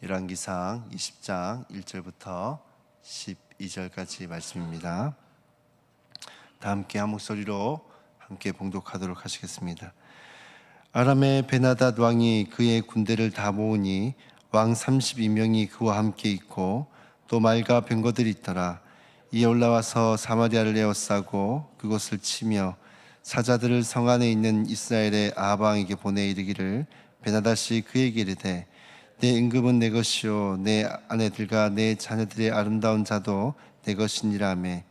열왕기상 20장 1절부터 12절까지 말씀입니다. 다 함께 한 목소리로 함께 봉독하도록 하시겠습니다. 아람의 베나닷 왕이 그의 군대를 다 모으니 왕 32명이 그와 함께 있고 또 말과 병거들이 있더라. 이에 올라와서 사마리아를 에워싸고 그곳을 치며 사자들을 성 안에 있는 이스라엘의 아합 왕에게 보내 이르기를 베나닷이 그에게 이르되 내 임금은 내 것이요 내 아내들과 내 자녀들의 아름다운 자도 내 것이니라 하며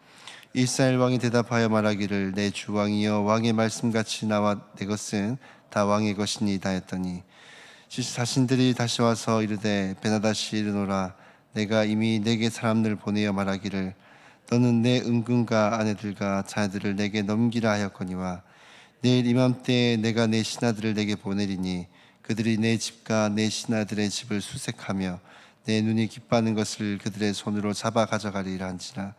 이스라엘 왕이 대답하여 말하기를 내 주 왕이여 왕의 말씀같이 나와 내 것은 다 왕의 것이니이다 했더니 자신들이 다시 와서 이르되 베나닷이 이르노라 내가 이미 내게 사람들 보내어 말하기를 너는 내 임금과 아내들과 자녀들을 내게 넘기라 하였거니와 내일 이맘때에 내가 내 신하들을 내게 보내리니 그들이 내 집과 내 신하들의 집을 수색하며 내 눈이 기뻐하는 것을 그들의 손으로 잡아 가져가리라 한지라.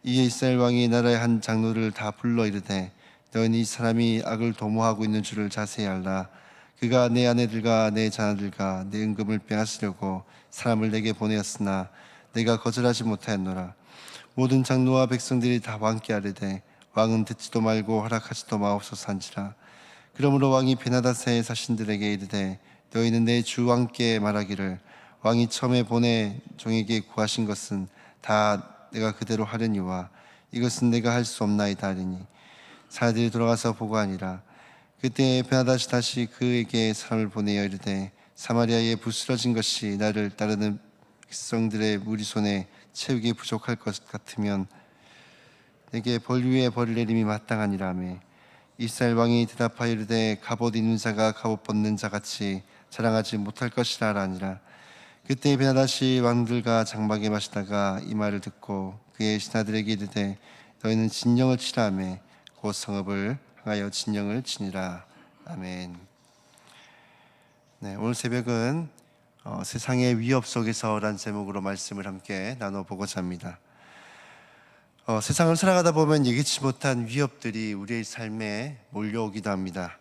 이에 이스라엘 왕이 나라의 한 장로를 다 불러 이르되 너희는 이 사람이 악을 도모하고 있는 줄을 자세히 알라. 그가 내 아내들과 내 자녀들과 내 임금을 빼앗으려고 사람을 내게 보내었으나 내가 거절하지 못하였노라. 모든 장로와 백성들이 다 왕께 아뢰되 왕은 듣지도 말고 허락하지도 마옵소서 한지라. 그러므로 왕이 베나닷의 사신들에게 이르되 너희는 내 주 왕께 말하기를 왕이 처음에 보내 종에게 구하신 것은 다 내가 그대로 하려니와 이것은 내가 할 수 없나이다 하리니 사람들이 돌아가서 보고하니라. 그때 베나닷이 다시 그에게 사람을 보내어 이르되 사마리아에 부스러진 것이 나를 따르는 백성들의 무리 손에 채우기 부족할 것 같으면 내게 벌 위에 벌을 내림이 마땅하니라 하며 이스라엘 왕이 대답하여 이르되 갑옷 입는 자가 갑옷 벗는 자같이 자랑하지 못할 것이라 하니라. 그때 베나닷이 왕들과 장막에 마시다가 이 말을 듣고 그의 신하들에게 이르되 너희는 진영을 치라 하며 곧 성읍을 향하여 진영을 치니라. 아멘. 네, 오늘 새벽은 세상의 위협 속에서라는 제목으로 말씀을 함께 나눠보고자 합니다. 세상을 살아가다 보면 예기치 못한 위협들이 우리의 삶에 몰려오기도 합니다.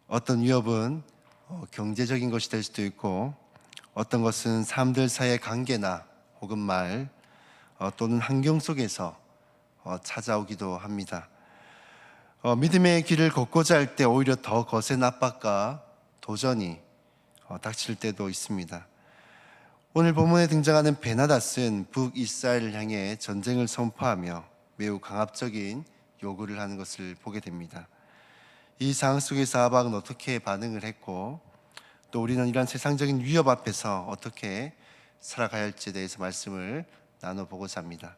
어떤 위협은 경제적인 것이 될 수도 있고 어떤 것은 사람들 사이의 관계나 혹은 말 또는 환경 속에서 찾아오기도 합니다. 믿음의 길을 걷고자 할 때 오히려 더 거센 압박과 도전이 닥칠 때도 있습니다. 오늘 본문에 등장하는 베나닷은 북이스라엘을 향해 전쟁을 선포하며 매우 강압적인 요구를 하는 것을 보게 됩니다. 이 상황 속에서 아합은 어떻게 반응을 했고 또 우리는 이러한 세상적인 위협 앞에서 어떻게 살아가야 할지에 대해서 말씀을 나눠보고자 합니다.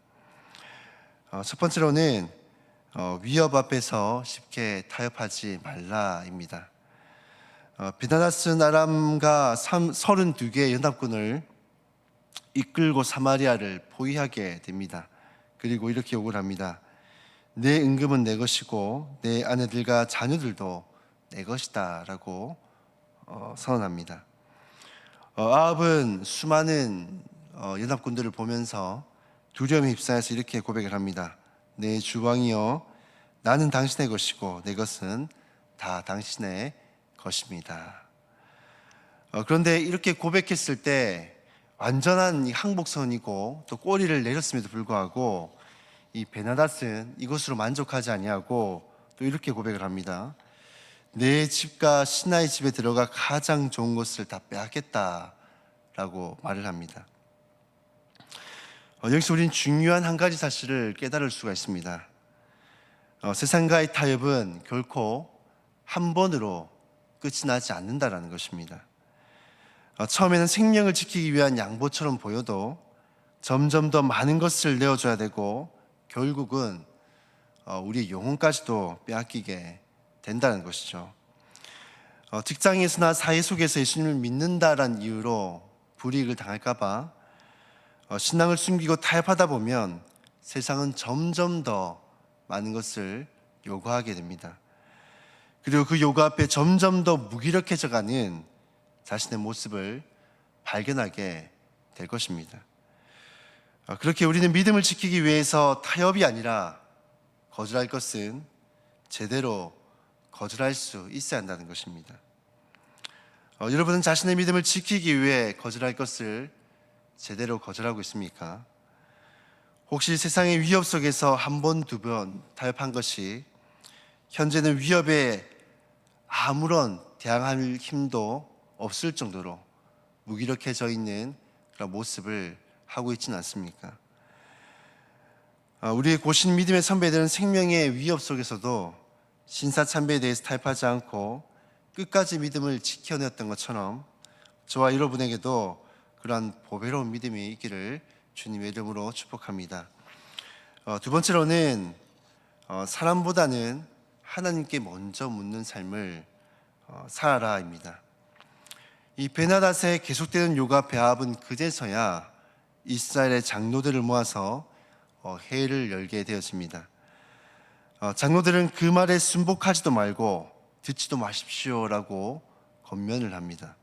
첫 번째로는 위협 앞에서 쉽게 타협하지 말라입니다. 베나닷은 아람과 32개의 연합군을 이끌고 사마리아를 포위하게 됩니다. 그리고 이렇게 요구를 합니다. 내 임금은 내 것이고 내 아내들과 자녀들도 내 것이다 라고 선언합니다. 아합은 수많은 연합군들을 보면서 두려움에 휩싸여서 이렇게 고백을 합니다. 내 주왕이여 나는 당신의 것이고 내 것은 다 당신의 것입니다. 그런데 이렇게 고백했을 때 완전한 항복선이고 또 꼬리를 내렸음에도 불구하고 이 베나닷은 이것으로 만족하지 아니하고 또 이렇게 고백을 합니다. 내 집과 신하의 집에 들어가 가장 좋은 것을 다 빼앗겠다라고 말을 합니다. 여기서 우리는 중요한 한 가지 사실을 깨달을 수가 있습니다. 세상과의 타협은 결코 한 번으로 끝이 나지 않는다라는 것입니다. 처음에는 생명을 지키기 위한 양보처럼 보여도 점점 더 많은 것을 내어줘야 되고 결국은 우리의 영혼까지도 빼앗기게 된다는 것이죠. 직장에서나 사회 속에서 예수님을 믿는다라는 이유로 불이익을 당할까봐 신앙을 숨기고 타협하다 보면 세상은 점점 더 많은 것을 요구하게 됩니다. 그리고 그 요구 앞에 점점 더 무기력해져가는 자신의 모습을 발견하게 될 것입니다. 그렇게 우리는 믿음을 지키기 위해서 타협이 아니라 거절할 것은 제대로 거절할 수 있어야 한다는 것입니다. 여러분은 자신의 믿음을 지키기 위해 거절할 것을 제대로 거절하고 있습니까? 혹시 세상의 위협 속에서 한 번, 두 번 타협한 것이 현재는 위협에 아무런 대항할 힘도 없을 정도로 무기력해져 있는 그런 모습을 하고 있지는 않습니까? 우리의 고신 믿음의 선배들은 생명의 위협 속에서도 신사참배에 대해서 타협하지 않고 끝까지 믿음을 지켜냈던 것처럼 저와 여러분에게도 그러한 보배로운 믿음이 있기를 주님의 이름으로 축복합니다. 두 번째로는 사람보다는 하나님께 먼저 묻는 삶을 살아라입니다. 이 베나닷의 계속되는 요가 배합은 그제서야 이스라엘의 장로들을 모아서 회의를 열게 되었습니다. 장로들은 그 말에 순복하지도 말고 듣지도 마십시오라고 권면을 합니다.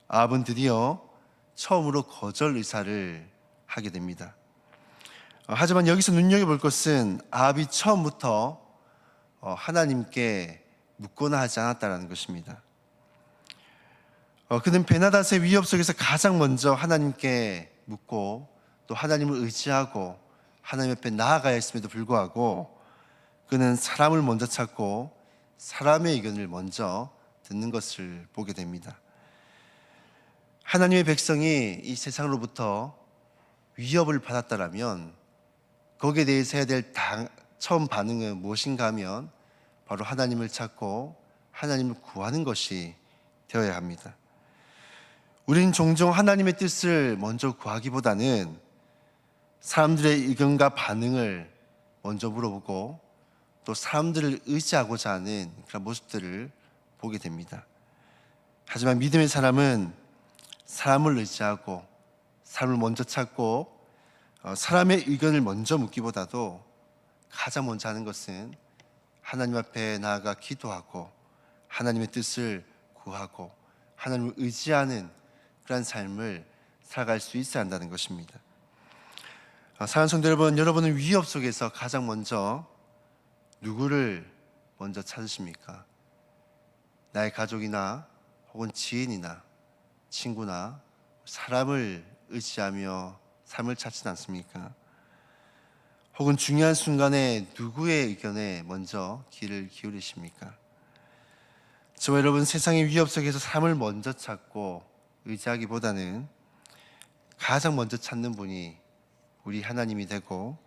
아합은 드디어 처음으로 거절 의사를 하게 됩니다. 하지만 여기서 눈여겨볼 것은 아합이 처음부터 하나님께 묻거나 하지 않았다는 것입니다. 그는 베나닷의 위협 속에서 가장 먼저 하나님께 묻고 또 하나님을 의지하고 하나님 앞에 나아가야 했음에도 불구하고 그는 사람을 먼저 찾고 사람의 의견을 먼저 듣는 것을 보게 됩니다. 하나님의 백성이 이 세상으로부터 위협을 받았다라면 거기에 대해서 해야 될 처음 반응은 무엇인가 하면 바로 하나님을 찾고 하나님을 구하는 것이 되어야 합니다. 우리는 종종 하나님의 뜻을 먼저 구하기보다는 사람들의 의견과 반응을 먼저 물어보고 또 사람들을 의지하고자 하는 그런 모습들을 보게 됩니다. 하지만 믿음의 사람은 사람을 의지하고 사람을 먼저 찾고 사람의 의견을 먼저 묻기보다도 가장 먼저 하는 것은 하나님 앞에 나아가 기도하고 하나님의 뜻을 구하고 하나님을 의지하는 그런 삶을 살아갈 수 있어야 한다는 것입니다. 사랑하는 성도 여러분, 여러분은 위협 속에서 가장 먼저 누구를 먼저 찾으십니까? 나의 가족이나 혹은 지인이나 친구나 사람을 의지하며 삶을 찾지 않습니까? 혹은 중요한 순간에 누구의 의견에 먼저 귀를 기울이십니까? 저와 여러분, 세상의 위협 속에서 삶을 먼저 찾고 의지하기보다는 가장 먼저 찾는 분이 우리 하나님이 되고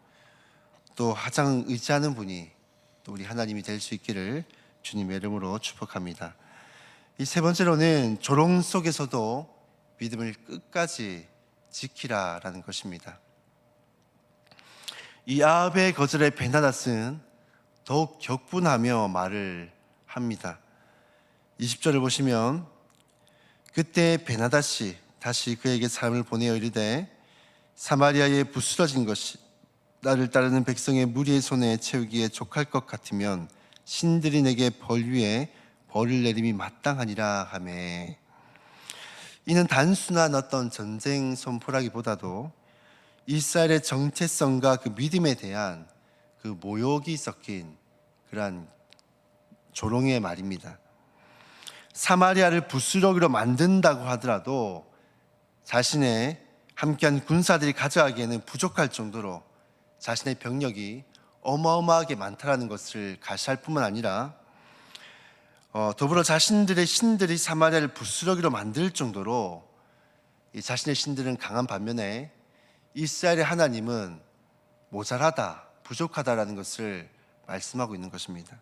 또 가장 의지하는 분이 또 우리 하나님이 될 수 있기를 주님의 이름으로 축복합니다. 이 세 번째로는 조롱 속에서도 믿음을 끝까지 지키라라는 것입니다. 이 아합의 거절에 베나닷은 더욱 격분하며 말을 합니다. 20절을 보시면 그때 베나닷이 다시 그에게 사람을 보내어 이르되 사마리아에 부스러진 것이 나를 따르는 백성의 무리의 손에 채우기에 족할 것 같으면 신들이 내게 벌 위에 벌을 내림이 마땅하니라 하며, 이는 단순한 어떤 전쟁 선포라기보다도 이스라엘의 정체성과 그 믿음에 대한 그 모욕이 섞인 그러한 조롱의 말입니다. 사마리아를 부스러기로 만든다고 하더라도 자신의 함께한 군사들이 가져가기에는 부족할 정도로 자신의 병력이 어마어마하게 많다는 것을 가시할 뿐만 아니라 더불어 자신들의 신들이 사마리아를 부스러기로 만들 정도로 자신의 신들은 강한 반면에 이스라엘의 하나님은 모자라다, 부족하다라는 것을 말씀하고 있는 것입니다.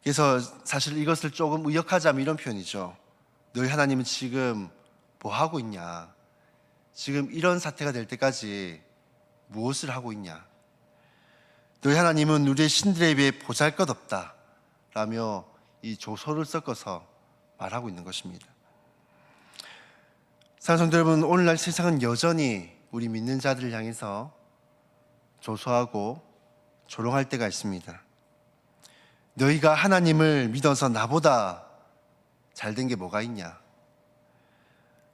그래서 사실 이것을 조금 의역하자면 이런 표현이죠. 너희 하나님은 지금 뭐 하고 있냐? 지금 이런 사태가 될 때까지 무엇을 하고 있냐? 너희 하나님은 우리의 신들에 비해 보잘것없다 라며 이 조소를 섞어서 말하고 있는 것입니다. 사랑하는 성도 여러분, 오늘날 세상은 여전히 우리 믿는 자들을 향해서 조소하고 조롱할 때가 있습니다. 너희가 하나님을 믿어서 나보다 잘된 게 뭐가 있냐?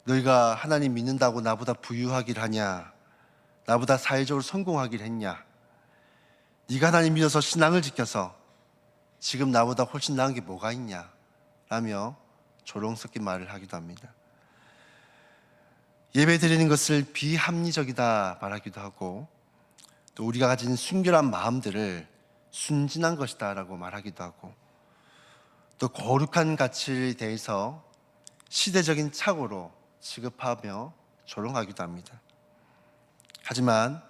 너희가 하나님 믿는다고 나보다 부유하길 하냐? 나보다 사회적으로 성공하길 했냐? 네가 하나님 믿어서 신앙을 지켜서 지금 나보다 훨씬 나은 게 뭐가 있냐? 라며 조롱 섞인 말을 하기도 합니다. 예배 드리는 것을 비합리적이다 말하기도 하고, 또 우리가 가진 순결한 마음들을 순진한 것이다 라고 말하기도 하고, 또 거룩한 가치에 대해서 시대적인 착오로 취급하며 조롱하기도 합니다. 하지만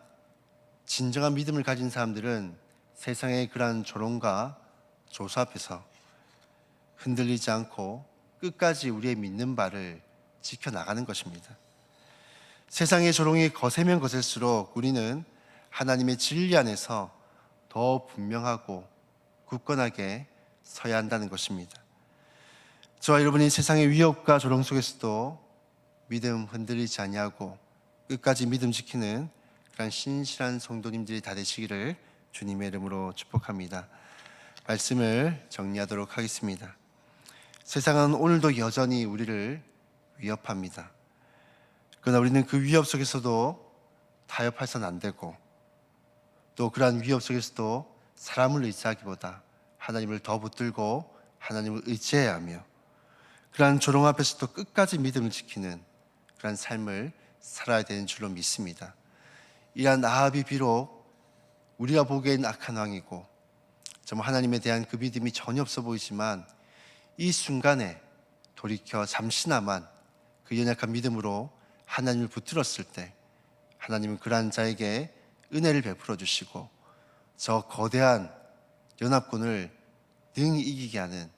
진정한 믿음을 가진 사람들은 세상의 그러한 조롱과 조소 앞에서 흔들리지 않고 끝까지 우리의 믿는 바를 지켜나가는 것입니다. 세상의 조롱이 거세면 거셀수록 우리는 하나님의 진리 안에서 더 분명하고 굳건하게 서야 한다는 것입니다. 저와 여러분이 세상의 위협과 조롱 속에서도 믿음 흔들리지 아니하고 끝까지 믿음 지키는 그런 신실한 성도님들이 다 되시기를 주님의 이름으로 축복합니다. 말씀을 정리하도록 하겠습니다. 세상은 오늘도 여전히 우리를 위협합니다. 그러나 우리는 그 위협 속에서도 타협해서는 안 되고, 또 그러한 위협 속에서도 사람을 의지하기보다 하나님을 더 붙들고 하나님을 의지해야 하며, 그러한 조롱 앞에서도 끝까지 믿음을 지키는 그러한 삶을 살아야 되는 줄로 믿습니다. 이러한 아합이 비록 우리가 보기엔 악한 왕이고 정말 하나님에 대한 그 믿음이 전혀 없어 보이지만, 이 순간에 돌이켜 잠시나마 그 연약한 믿음으로 하나님을 붙들었을 때 하나님은 그러한 자에게 은혜를 베풀어 주시고 저 거대한 연합군을 능히 이기게 하는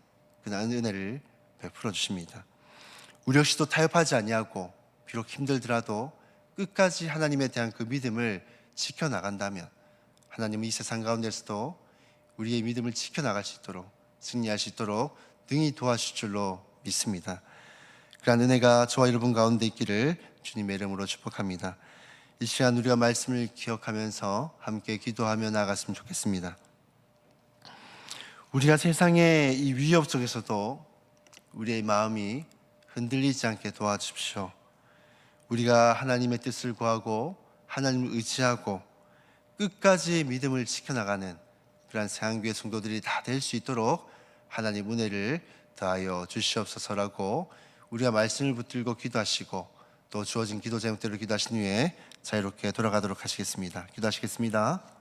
그러한 은혜를 베풀어 주십니다. 우리 역시도 타협하지 아니하고 비록 힘들더라도 끝까지 하나님에 대한 그 믿음을 지켜나간다면 하나님은 이 세상 가운데서도 우리의 믿음을 지켜나갈 수 있도록, 승리할 수 있도록 능히 도와주실 줄로 믿습니다. 그러한 은혜가 저와 여러분 가운데 있기를 주님의 이름으로 축복합니다. 이 시간 우리가 말씀을 기억하면서 함께 기도하며 나아갔으면 좋겠습니다. 우리가 세상의 이 위협 속에서도 우리의 마음이 흔들리지 않게 도와주십시오. 우리가 하나님의 뜻을 구하고 하나님을 의지하고 끝까지 믿음을 지켜나가는 그러한 세상교회 성도들이 다 될 수 있도록 하나님 은혜를 더하여 주시옵소서라고 우리가 말씀을 붙들고 기도하시고 또 주어진 기도 제목대로 기도하신 후에 자유롭게 돌아가도록 하시겠습니다. 기도하시겠습니다.